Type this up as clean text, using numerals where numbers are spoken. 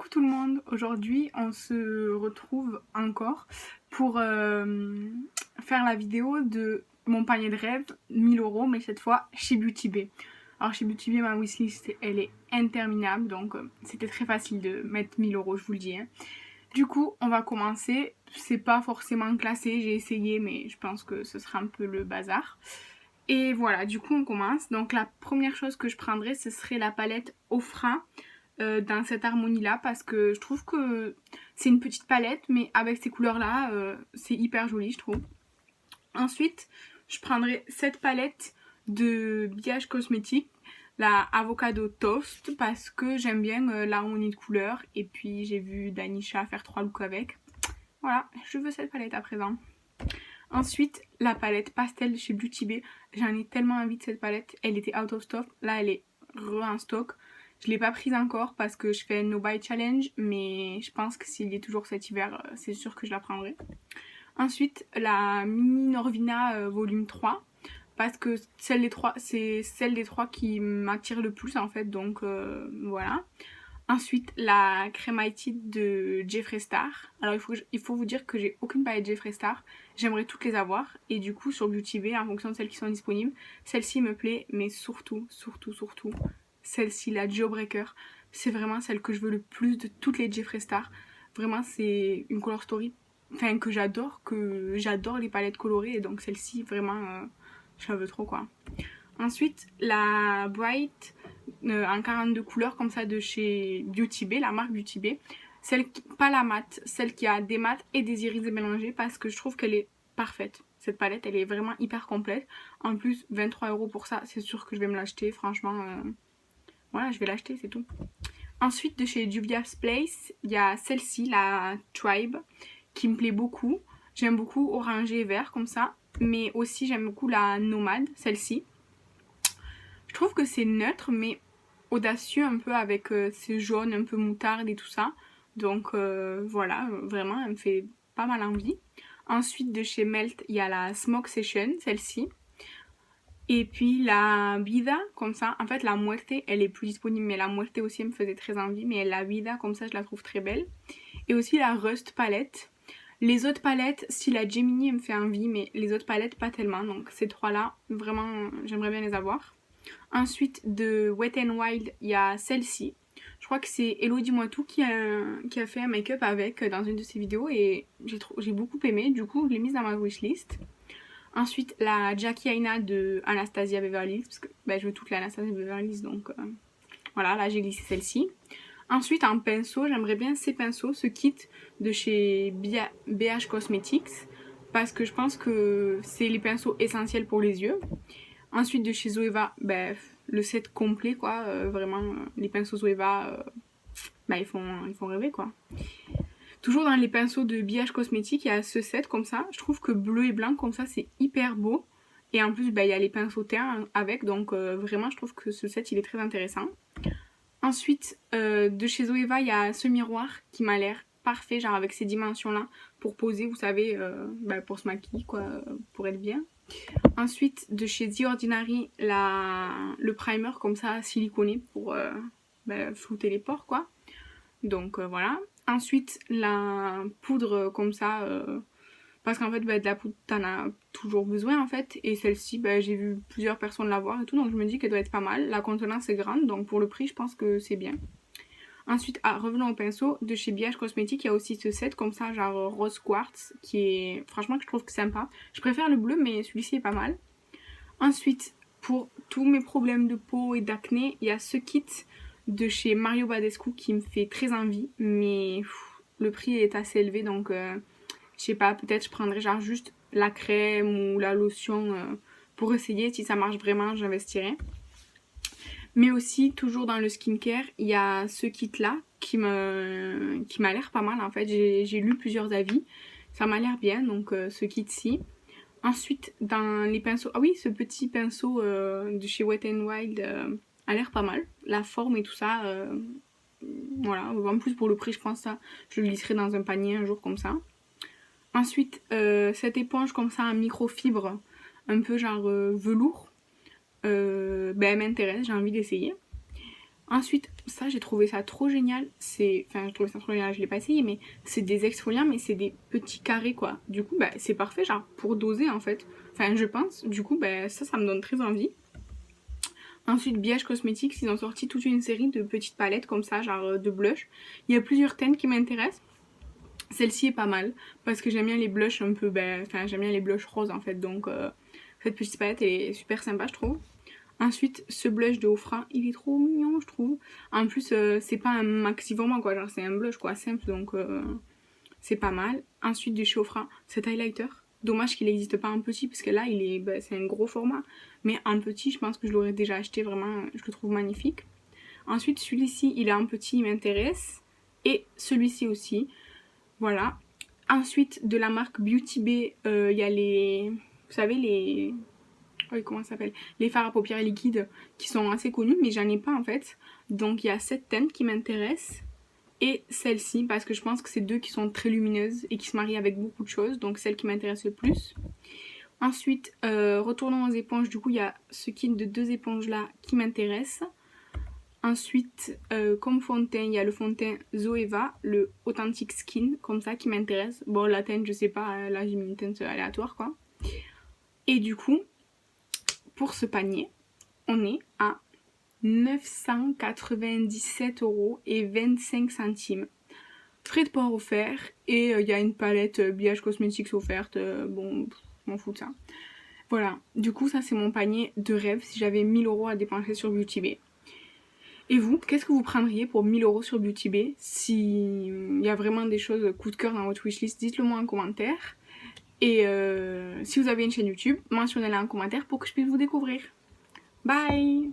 Coucou tout le monde, aujourd'hui on se retrouve encore pour faire la vidéo de mon panier de rêve, 1000 € mais cette fois chez Beauty Bay. Alors chez Beauty Bay ma wishlist elle est interminable donc c'était très facile de mettre 1000 €, je vous le dis. Du coup on va commencer, c'est pas forcément classé, j'ai essayé mais je pense que ce sera un peu le bazar. Et voilà, du coup on commence. Donc la première chose que je prendrais ce serait la palette Ofra. Dans cette harmonie là parce que je trouve que c'est une petite palette mais avec ces couleurs là c'est hyper joli je trouve. Ensuite je prendrai cette palette de BH Cosmetics, la Avocado Toast, parce que j'aime bien l'harmonie de couleurs et puis j'ai vu Danisha faire 3 looks avec. Voilà, je veux cette palette à présent. Ensuite la palette pastel de chez Beauty Bay, j'en ai tellement envie de cette palette, elle était out of stock, là elle est en stock. Je l'ai pas prise encore parce que je fais un no buy challenge, mais je pense que s'il y est toujours cet hiver, c'est sûr que je la prendrai. Ensuite, la mini Norvina volume 3, parce que c'est celle des trois qui m'attire le plus en fait, donc voilà. Ensuite, la crème High-Tide de Jeffree Star. Alors il faut vous dire que j'ai aucune palette Jeffree Star, j'aimerais toutes les avoir, et du coup sur Beauty Bay, en fonction de celles qui sont disponibles, celle-ci me plaît, mais surtout, celle-ci, la Geobreaker, c'est vraiment celle que je veux le plus de toutes les Jeffree Star. Vraiment, c'est une color story que j'adore les palettes colorées, et donc celle-ci, vraiment, je la veux trop, quoi. Ensuite, la Bright en 42 couleurs, comme ça, de chez Beauty Bay, la marque Beauty Bay. Pas la mat, celle qui a des mats et des iris mélangés, parce que je trouve qu'elle est parfaite. Cette palette, elle est vraiment hyper complète. En plus, 23 € pour ça, c'est sûr que je vais me l'acheter, franchement. Voilà, je vais l'acheter, c'est tout. Ensuite, de chez Juvia's Place, il y a celle-ci, la Tribe, qui me plaît beaucoup. J'aime beaucoup orangé et vert, comme ça. Mais aussi, j'aime beaucoup la Nomade, celle-ci. Je trouve que c'est neutre, mais audacieux un peu avec ces jaunes un peu moutarde et tout ça. Donc voilà, vraiment, elle me fait pas mal envie. Ensuite, de chez Melt, il y a la Smoke Session, celle-ci. Et puis la Vida, comme ça, en fait la Muerte, elle est plus disponible, mais la Muerte aussi elle me faisait très envie, mais la Vida, comme ça, je la trouve très belle. Et aussi la Rust palette. Les autres palettes, si la Gemini elle me fait envie, mais les autres palettes pas tellement, donc ces trois-là, vraiment, j'aimerais bien les avoir. Ensuite, de Wet n Wild, il y a celle-ci. Je crois que c'est Elodie Moitou qui a fait un make-up avec dans une de ses vidéos, et j'ai beaucoup aimé, du coup je l'ai mise dans ma wishlist. Ensuite, la Jackie Aina de Anastasia Beverly Hills, parce que je veux toute l'Anastasia Beverly Hills, donc voilà, là j'ai glissé celle-ci. Ensuite, en pinceau, j'aimerais bien ces pinceaux, ce kit de chez BH Cosmetics, parce que je pense que c'est les pinceaux essentiels pour les yeux. Ensuite, de chez Zoeva, le set complet, quoi, vraiment, les pinceaux Zoeva, ils font rêver, quoi. Toujours dans les pinceaux de BH Cosmetics, il y a ce set comme ça. Je trouve que bleu et blanc comme ça, c'est hyper beau. Et en plus, il y a les pinceaux teint avec. Donc vraiment, je trouve que ce set, il est très intéressant. Ensuite, de chez Zoeva, il y a ce miroir qui m'a l'air parfait, genre avec ces dimensions-là, pour poser, vous savez, pour se maquiller, quoi, pour être bien. Ensuite, de chez The Ordinary, le primer comme ça, siliconé, pour flouter les pores, quoi. Donc voilà. Ensuite, la poudre comme ça, parce qu'en fait, de la poudre, t'en as toujours besoin en fait. Et celle-ci, j'ai vu plusieurs personnes l'avoir et tout, donc je me dis qu'elle doit être pas mal. La contenance est grande, donc pour le prix, je pense que c'est bien. Ensuite, revenons au pinceau. De chez BH Cosmetics, il y a aussi ce set comme ça, genre rose quartz, qui est franchement que je trouve que sympa. Je préfère le bleu, mais celui-ci est pas mal. Ensuite, pour tous mes problèmes de peau et d'acné, il y a ce kit de chez Mario Badescu qui me fait très envie, mais le prix est assez élevé, donc je sais pas, peut-être je prendrai genre juste la crème ou la lotion pour essayer. Si ça marche vraiment, j'investirai. Mais aussi, toujours dans le skincare, il y a ce kit là qui m'a l'air pas mal en fait. J'ai lu plusieurs avis, ça m'a l'air bien, donc ce kit-ci. Ensuite, dans les pinceaux, ah oui, ce petit pinceau de chez Wet n Wild a l'air pas mal. La forme et tout ça, voilà. En plus, pour le prix, je pense ça, je le glisserai dans un panier un jour comme ça. Ensuite, cette éponge comme ça en microfibre, un peu genre velours, elle m'intéresse, j'ai envie d'essayer. Ensuite, ça j'ai trouvé ça trop génial. Enfin, j'ai trouvé ça trop génial, je l'ai pas essayé, mais c'est des exfoliants, mais c'est des petits carrés quoi. Du coup, bah, c'est parfait, genre pour doser en fait. Enfin, je pense. Du coup, bah, ça me donne très envie. Ensuite, BH Cosmetics, ils ont sorti toute une série de petites palettes comme ça, genre de blush. Il y a plusieurs teintes qui m'intéressent. Celle-ci est pas mal parce que j'aime bien les blushs un peu, enfin j'aime bien les blushs roses en fait, donc cette petite palette elle est super sympa je trouve. Ensuite, ce blush de Ofra, il est trop mignon je trouve. En plus, c'est pas un maxi vraiment quoi, genre c'est un blush quoi, simple donc c'est pas mal. Ensuite, de chez Ofra, cet highlighter. Dommage qu'il n'existe pas en petit parce que là il est, c'est un gros format, mais en petit je pense que je l'aurais déjà acheté vraiment, je le trouve magnifique. Ensuite, celui-ci il est en petit, il m'intéresse, et celui-ci aussi. Voilà. Ensuite, de la marque Beauty Bay, il y a les... Vous savez, les... Oui, comment ça s'appelle? Les fards à paupières liquides qui sont assez connus, mais j'en ai pas en fait. Donc, il y a cette teinte qui m'intéresse. Et celle-ci, parce que je pense que c'est deux qui sont très lumineuses et qui se marient avec beaucoup de choses. Donc, celle qui m'intéresse le plus. Ensuite, retournons aux éponges. Du coup, il y a ce kit de 2 éponges là qui m'intéresse. Ensuite, comme fond de teint, il y a le fond de teint Zoeva, le Authentic Skin, comme ça, qui m'intéresse. Bon, la teinte, je sais pas, là j'ai mis une teinte aléatoire, quoi. Et du coup, pour ce panier, on est à 997,25 €. Frais de port offert, et il y a une palette BH Cosmetics offerte, bon, je m'en fous de ça. Voilà, du coup, ça c'est mon panier de rêve si j'avais 1000 € à dépenser sur Beauty Bay. Et vous, qu'est-ce que vous prendriez pour 1000 € sur Beauty Bay? S'il y a vraiment des choses coup de cœur dans votre wishlist, dites-le moi en commentaire. Et si vous avez une chaîne YouTube, mentionnez-la en commentaire pour que je puisse vous découvrir. Bye!